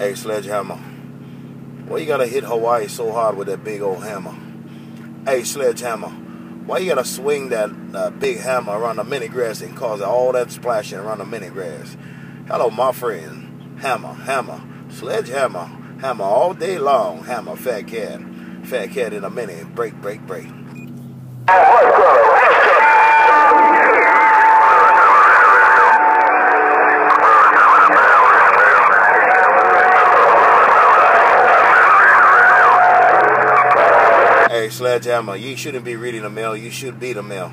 Hey, Sledgehammer, why you gotta hit Hawaii so hard with that big old hammer? Hey, Sledgehammer, why you gotta swing that big hammer around the mini grass and cause all that splashing around the mini grass? Hello, my friend. Hammer, hammer, sledgehammer, hammer all day long. Hammer, fat cat in a mini. Break, break, break. Hey, Sledgehammer, you shouldn't be reading the mail. You should be the mail.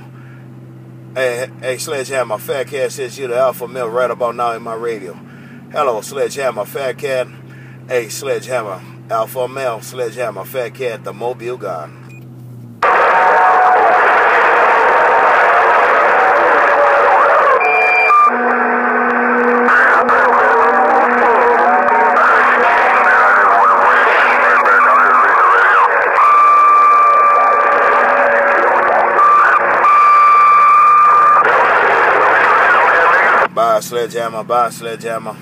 Hey, Sledgehammer, Fat Cat says you're the alpha male right about now in my radio. Hello, Sledgehammer, Fat Cat. Hey, Sledgehammer, alpha male, Sledgehammer, Fat Cat, the Mobile God. Bye, Sledgehammer. Bye, Sledgehammer.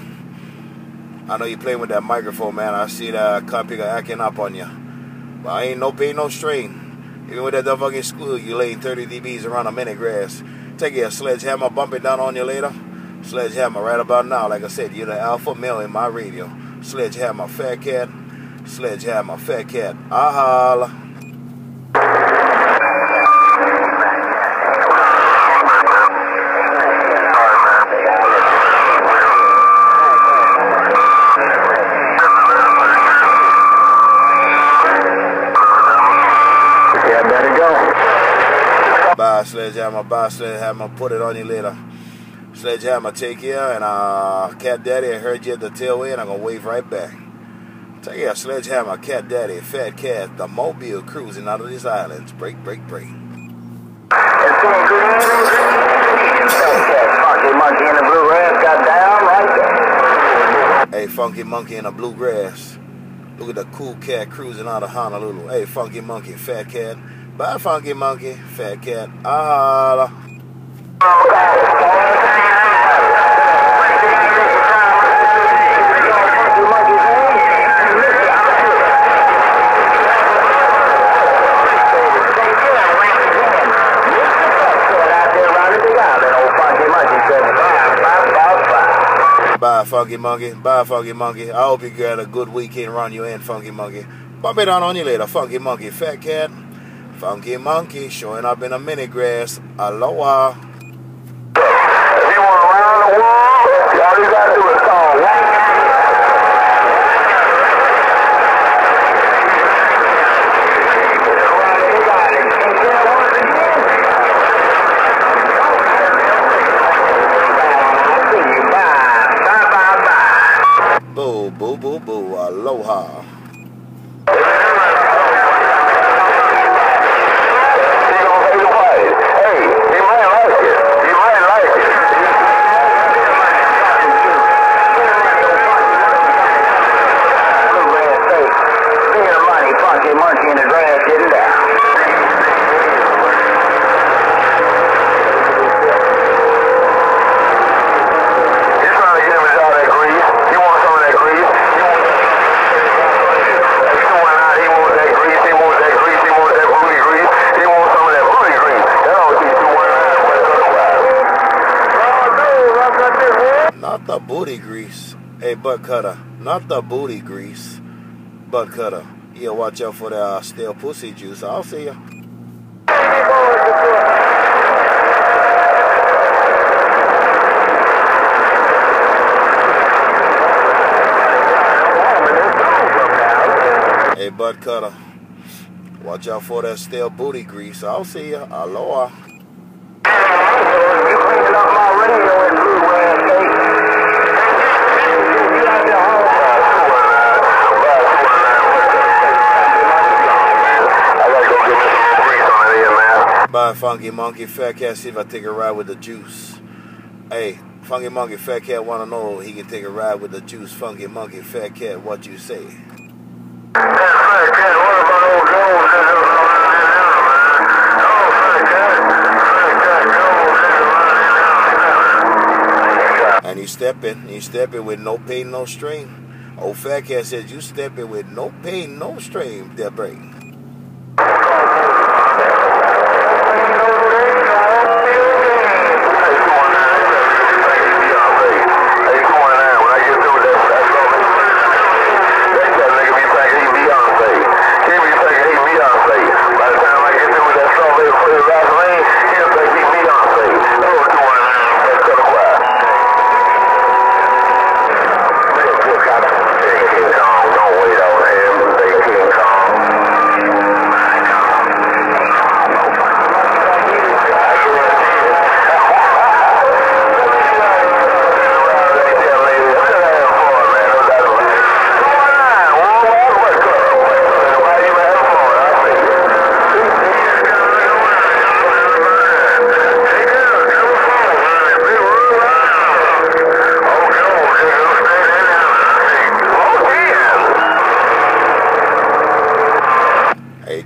I know you playing with that microphone, man. I see that copy acting up on you. But I ain't no pain, no strain. Even with that fucking school, you laying 30 dBs around a minute grass. Take it, Sledgehammer, bump it down on you later. Sledgehammer, right about now, like I said, you're the alpha male in my radio. Sledgehammer, Fat Cat. Sledgehammer, Fat Cat. I holla. Bye, Sledgehammer, put it on you later. Sledgehammer, take care, and Cat Daddy, I heard you at the tailway, and I'm going to wave right back. Take care, Sledgehammer, Cat Daddy, Fat Cat, the Mobile cruising out of these islands. Break, break, break. Funky monkey in the bluegrass got down right there. Hey, funky monkey in the bluegrass. Look at the cool cat cruising out of Honolulu. Hey, funky monkey, Fat Cat. Bye, funky monkey, Fat Cat. I holla. Bye, funky monkey. Bye, funky monkey. I hope you got a good weekend around you and funky monkey. Bump it down on you later, funky monkey, Fat Cat. Funky monkey showing up in a mini grass. Aloha. If you want around the world, all you gotta do is call Boo, boo, boo, boo. Aloha. monkey in the grass getting down. He's trying to get him all that grease. He wants some of that grease. He's going out. He wants that grease. He wants that grease. He wants that booty grease. He wants some of that booty grease. That all he's doing now. Not the booty grease. Hey, butt cutter. Not the booty grease. Butt cutter. Yeah, watch out for the stale pussy juice. I'll see ya. Hey, butt cutter. Watch out for that stale booty grease. I'll see ya. Aloha. You cleaning up my radio in blue Bye, funky monkey, Fat Cat. See if I take a ride with the juice. Hey, funky monkey, Fat Cat want to know he can take a ride with the juice. Funky monkey, Fat Cat, what you say? And he's stepping with no pain, no strain. Old Fat Cat says you step in with no pain, no strain, their brain.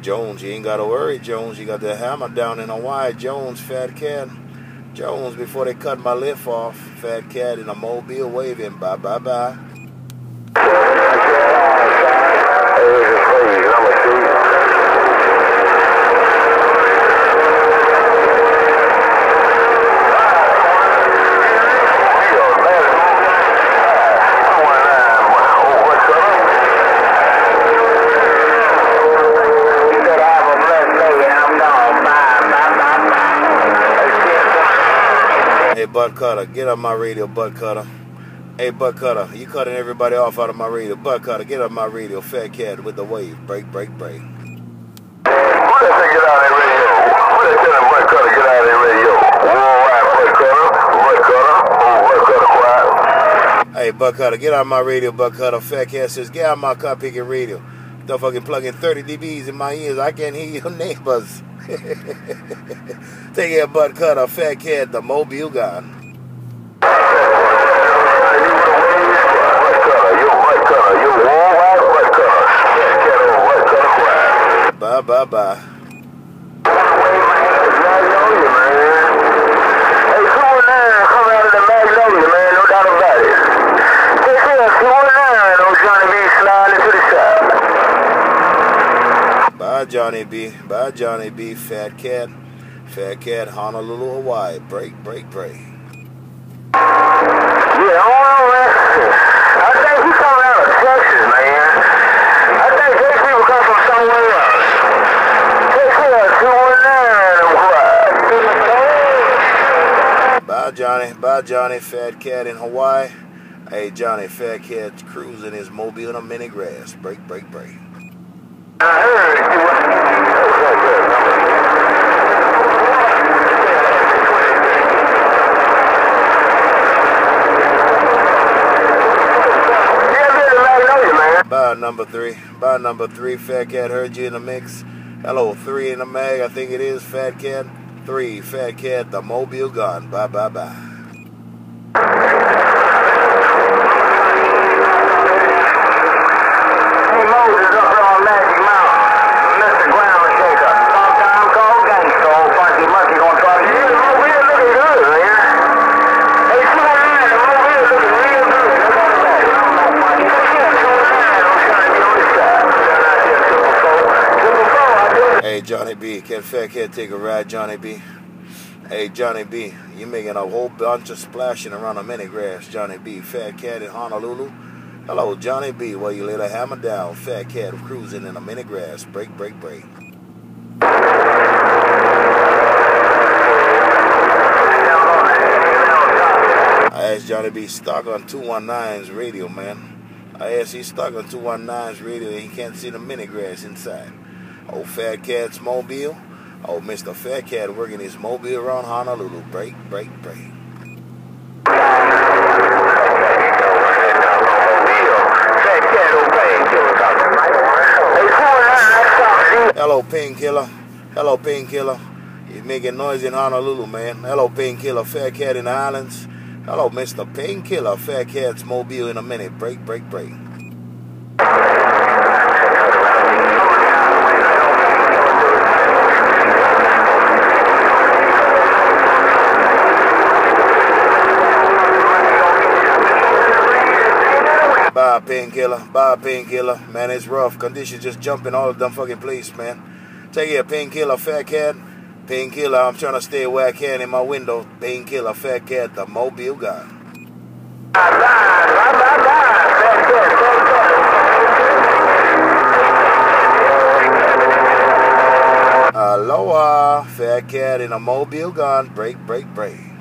Jones, you ain't got to worry, Jones. You got the hammer down in Hawaii. Jones, Fat Cat. Jones, before they cut my lift off. Fat Cat in a mobile waving. Bye, bye, bye. Hey, Butt Cutter, get up my radio, Butt Cutter. Hey, Butt Cutter, you cutting everybody off out of my radio. Butt Cutter, get up my radio. Fat Cat with the wave. Break, break, break. Who that say get out of that radio? Who that tell him Butt Cutter get out of that radio? Worldwide Butt Cutter, Butt Cutter, quiet. Hey, Butt Cutter, get out my radio, Butt Cutter. Fat Cat says, get out my car picking radio. Don't fucking plug in 30 dBs in my ears. I can't hear your neighbors. Take it, Butt Cutter, Fat Cat, the mobile gun. Bye, bye, bye. Bye, Johnny B. Bye, Johnny B. Fat Cat. Fat Cat, Honolulu, Hawaii. Break, break, break. Yeah, I think he coming out of Texas, man. I think these people come from somewhere else. Bye, Johnny. Bye, Johnny. Fat Cat in Hawaii. Hey, Johnny. Fat Cat cruising his mobile in a mini grass. Break, break, break. Bye, number three. Bye, number three. Fat Cat heard you in the mix. Hello, 3 in the mag. I think it is. Fat Cat. 3. Fat Cat, the mobile gun. Bye, bye, bye. Hey, Johnny B, can Fat Cat take a ride, Johnny B? Hey, Johnny B, you making a whole bunch of splashing around a mini grass, Johnny B. Fat Cat in Honolulu. Hello, Johnny B, while you lay the hammer down. Fat Cat cruising in a mini grass. Break, break, break. I asked Johnny B stuck on 219's radio, man. I asked he's stuck on 219's radio and he can't see the mini grass inside. Old Fat Cat's mobile. Oh, Mr. Fat Cat working his mobile around Honolulu. Break, break, break. Hello, Painkiller. Hello, Painkiller. He's making noise in Honolulu, man. Hello, Painkiller. Fat Cat in the islands. Hello, Mr. Painkiller. Fat Cat's mobile in a minute. Break, break, break. Bye, painkiller. Bye, painkiller. Man, it's rough. Conditions just jumping all of them fucking place, man. Take it, painkiller, fat cat. Painkiller, I'm trying to stay where I can in my window. Painkiller, fat cat, the mobile gun. Aloha, fat cat in a mobile gun. Break, break, break.